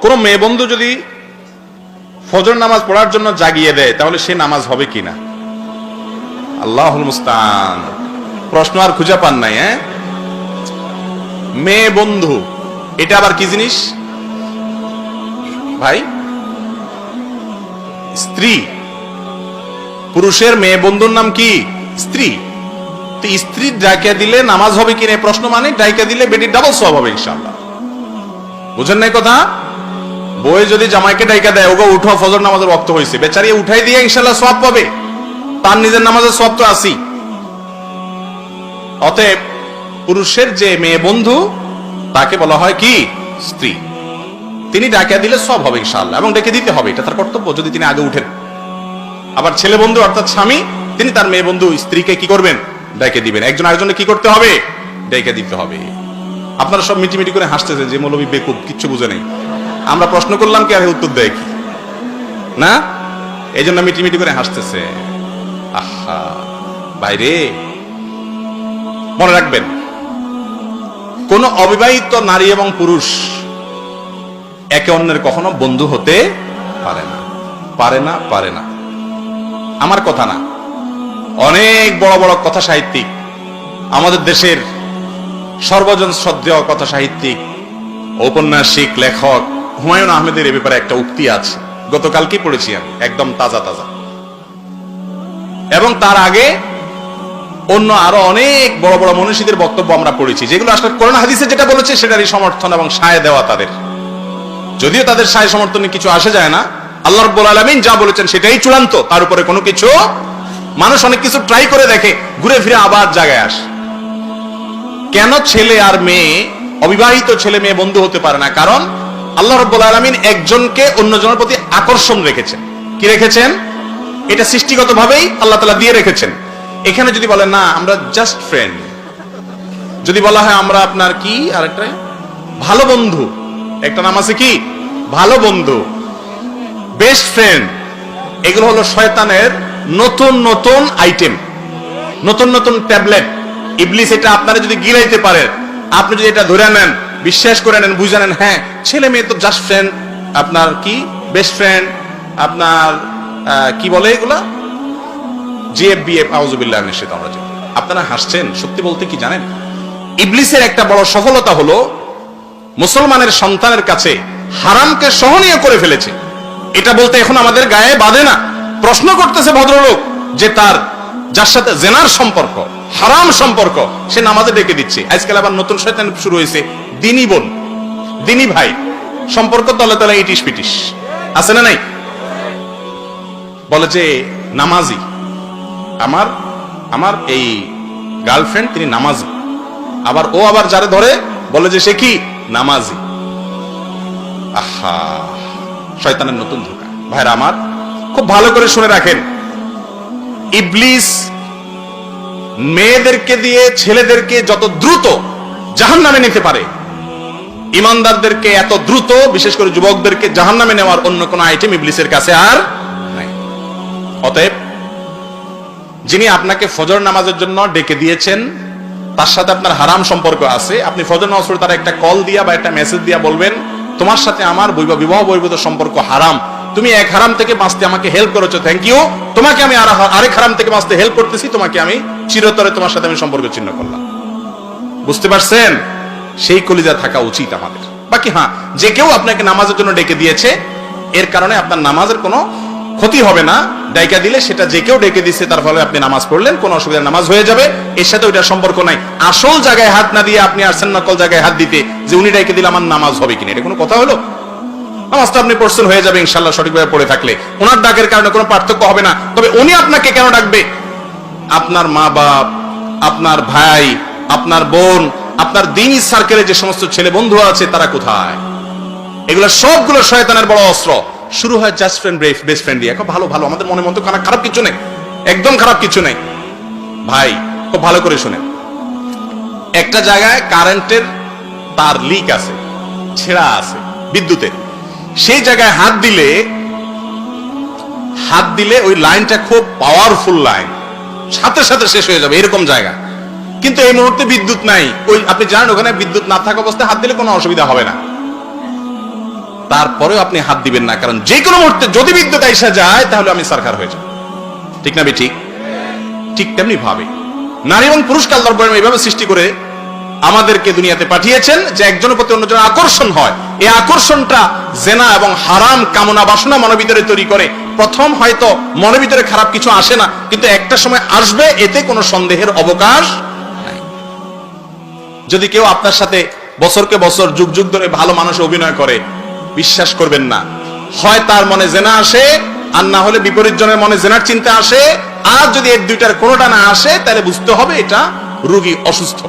কোন মেয়ে বন্ধু যদি ফজর নামাজ পড়ার জন্য জাগিয়ে দেয় তাহলে সে নামাজ হবে কিনা? আল্লাহুল মুস্তান। প্রশ্ন আর খুঁজে পান নাই? মেয়ে বন্ধু এটা আবার কি জিনিস ভাই? স্ত্রী। পুরুষের মেয়ে বন্ধুর নাম কি? স্ত্রী। তো স্ত্রী ডাইকা দিলে নামাজ হবে কিনা প্রশ্ন, মানে ডাইকা দিলে বেটির ডাবল সওয়াব হবে ইনশাআল্লাহ। বুঝেন নাই কথা? বই যদি জামাইকে ডাইকা দেয়, ওগো উঠো ফজর নামাজের ওয়াক্ত হয়েছে, বেচারি উঠাই দিয়ে ইনশাআল্লাহ সওয়াব পাবে, তার নিজের নামাজের সওয়াব তো আছি। অতএব পুরুষের যে মেয়ে বন্ধু তাকে বলা হয় কি? স্ত্রী। তিনি ডাকা দিলে সওয়াব হবে ইনশাআল্লাহ, এবং ডেকে দিতে হবে, এটা তার কর্তব্য যদি তিনি আগে উঠেন। আবার ছেলে বন্ধু অর্থাৎ স্বামী, তিনি তার মেয়ে বন্ধু স্ত্রীকে কি করবেন? ডেকে দিবেন। একজন আরেকজনকে কি করতে হবে? ডেকে দিতে হবে। আপনারা সব মিটিমিটি করে হাসতেছেন যে মৌলবী বেকুব, কিচ্ছু বুঝে নেই। আমরা প্রশ্ন করলাম কি আর উত্তর দেয় কি না, এই জন্য মিটিমিটি করে হাসতেছে। আহা বাইরে, মনে রাখবেন কোন অবিবাহিত নারী এবং পুরুষ একে অন্যের কখনো বন্ধু হতে পারে না, পারে না, পারে না। আমার কথা না, অনেক বড় বড় কথা সাহিত্যিক, আমাদের দেশের সর্বজন শ্রদ্ধেয় কথা সাহিত্যিক, ঔপন্যাসিক, লেখক হুমায়ুন আহমেদের এ ব্যাপারে একটা উক্তি আছে, গতকালকে পড়েছি আমি, একদম তাজা তাজা। এবং তার আগে অন্য আরো অনেক বড় বড় মনীষীদের বক্তব্য আমরা পড়েছি, যেগুলো আসলে কোরআন হাদিসে যেটা বলেছে সেটারই সমর্থন এবং সায় দেওয়া তাদের। যদিও তাদের সায় সমর্থনে কিছু আসে যায় না, আল্লাহ রাব্বুল আলামিন যা বলেছেন সেটাই চূড়ান্ত, তার উপরে কোনো কিছু। মানুষ অনেক কিছু ট্রাই করে দেখে, ঘুরে ফিরে আবার জায়গায় আসে। কেন ছেলে আর মেয়ে, অবিবাহিত ছেলে মেয়ে বন্ধু হতে পারে না? কারণ আল্লাহ রাব্বুল আলামিন একজনকে অন্যজনের প্রতি আকর্ষণ রেখেছেন। কি রেখেছেন? এটা সৃষ্টিগতভাবেই আল্লাহ তাআলা দিয়ে রেখেছেন। এখানে যদি বলেন না আমরা জাস্ট ফ্রেন্ড, যদি বলা হয় আমরা আপনার কি আরেকটা ভালো বন্ধু, একটা নাম আছে কি ভালো বন্ধু, বেস্ট ফ্রেন্ড, এগুলো হলো শয়তানের নতুন নতুন আইটেম, নতুন নতুন ট্যাবলেট। ইবলিস এটা আপনারা যদি গিলাইতে পারে, আপনি যদি এটা ধরে নেন, বিশ্বাস করে নেন, বুঝে নেন, হ্যাঁ ছেলে মেয়ে তো জাস্ট ফ্রেন্ড, আপনার কি বেস্ট ফ্রেন্ড, আপনার কি বলে এগুলা জিএফবিএফ, আউযুবিল্লাহি মিনাশ শাইতানির রাজিম। আপনারা হাসছেন, সত্যি বলতে কি জানেন, ইবলিসের একটা বড় সফলতা হলো মুসলমানের সন্তানের কাছে হারামকে সহনীয় করে ফেলেছে। এটা বলতে এখন আমাদের গায়ে বাঁধে না। প্রশ্ন করতেছে ভদ্রলোক যে তার যার সাথে জেনার সম্পর্ক, হারাম সম্পর্ক, সে নামাজে ডেকে দিচ্ছে। আজকাল আবার নতুন শয়তান শুরু হয়েছে, দিনী বোন, দিনী ভাই সম্পর্ক তলে তলে ইটিস পিটিস, আছে না নাই? বলে যে নামাজি, আমার আমার এই গার্লফ্রেন্ড তিনি নামাজি, আবার ও আবার যারে ধরে বলে যে সে কি নামাজি। আহা, শয়তানের নতুন ধোঁকা। ভাইরা আমার, খুব ভালো করে শুনে রাখেন, ইবলিস মেয়েদেরকে দিয়ে ছেলেদেরকে যত দ্রুত জাহান্নামে নিতে পারে, ইমানদারদেরকে এত দ্রুত, বিশেষ করে যুবকদেরকে জাহান্নামে নেওয়ার অন্য কোন আইটেম ইবলিসের কাছে আর নাই। অতএব যিনি আপনাকে ফজর নামাজের জন্য ডেকে দিয়েছেন, তার সাথে আপনার হারাম সম্পর্ক আছে, আপনি ফজর নামাজ পড়ে তার একটা কল দিয়া বা একটা মেসেজ দিয়া বলবেন, তোমার সাথে আমার বিবাহ বহির্ভূত সম্পর্ক হারাম, তুমি এক হারাম থেকে বাঁচতে আমাকে হেল্প করেছো, থ্যাংক ইউ, তোমাকে আমি আরেক হারাম থেকে বাঁচতে হেল্প করতেছি, তোমাকে আমি চিরতরে তোমার সাথে আমি সম্পর্ক ছিন্ন করলাম। বুঝতে পারছেন? সেই কলিজা থাকা উচিত আমাদের। বাকি হ্যাঁ, যে কেউ আপনাকে নামাজের জন্য ডেকে দিয়েছে, এর কারণে আপনার নামাজের কোনো ক্ষতি হবে না। ডাইকা দিলে সেটা যে কেউ ডেকে দিচ্ছে, তার ফলে আপনি নামাজ পড়লেন, কোনো অসুবিধা, নামাজ হয়ে যাবে, এর সাথে ওইটার সম্পর্ক নাই। আসল জায়গায় হাত না দিয়ে আপনি আসছেন নকল জায়গায় হাত দিতে, যে উনি ডাইকে দিলে আমার নামাজ হবে কিনা, এটা কোনো কথা হলো? নামাজটা আপনি পড়ছেন, হয়ে যাবে ইনশাআল্লাহ, সঠিকভাবে পড়ে থাকলে ওনার ডাকের কারণে কোনো পার্থক্য হবে না। তবে উনি আপনাকে কেন ডাকবে? আপনার মা বাপ, আপনার ভাই, আপনার বোন, আপনার দ্বীনি সার্কেলে যে সমস্ত ছেলে বন্ধু আছে, তারা কোথায়? এগুলো সবগুলো শয়তানের বড় অস্ত্র। শুরু হয় জাস্ট ফ্রেন্ড, বেস্ট ফ্রেন্ড দিয়ে, ভালো ভালো, আমাদের মনে মতো খারাপ কিছু নেই, একদম খারাপ কিছু নেই। ভাই খুব ভালো করে শুনেন, একটা জায়গায় কারেন্টের তার লিক আছে, ছেঁড়া আছে বিদ্যুতের, সেই জায়গায় হাত দিলে ওই লাইনটা খুব পাওয়ারফুল লাইন, সাথে সাথে শেষ হয়ে যাবে এরকম জায়গা। কিন্তু এই মুহূর্তে বিদ্যুৎ নাই, ওই আপনি জানেন ওখানে বিদ্যুৎ না থাকা অবস্থায় হাত দিলে কোনো অসুবিধা হবে না। তারপরেও আপনি হাত দিবেন না, কারণ যে কোনো মুহূর্তে যদি বিদ্যুৎ এসে যায় তাহলে আমি সরকার হয়ে যাব। ঠিক না ঠিক? ঠিক তেমনি ভাবে নারী এবং পুরুষকে আল্লাহ রাব্বুল আলামিন এইভাবে সৃষ্টি করে আমাদেরকে দুনিয়াতে পাঠিয়েছেন যে একজনের প্রতি অন্যজনের আকর্ষণ হয়। এই আকর্ষণটা জেনা এবং হারাম কামনা বাসনা মনের ভিতরে তৈরি করে। প্রথম হয়তো মনের ভিতরে খারাপ কিছু আসে না, কিন্তু একটা সময় আসবে, এতে কোনো সন্দেহের অবকাশ নাই। যদি কেউ আপনার সাথে বছরকে বছর যুগ যুগ ধরে ভালো মানুষ অভিনয় করে, বিশ্বাস করবেন না, হয় তার মনে জেনা আসে, আর না হলে বিপরীত জনের মনে জেনার চিন্তা আসে। আর যদি এর দুইটার কোনোটা না আসে, তাহলে বুঝতে হবে এটা রোগী, অসুস্থ।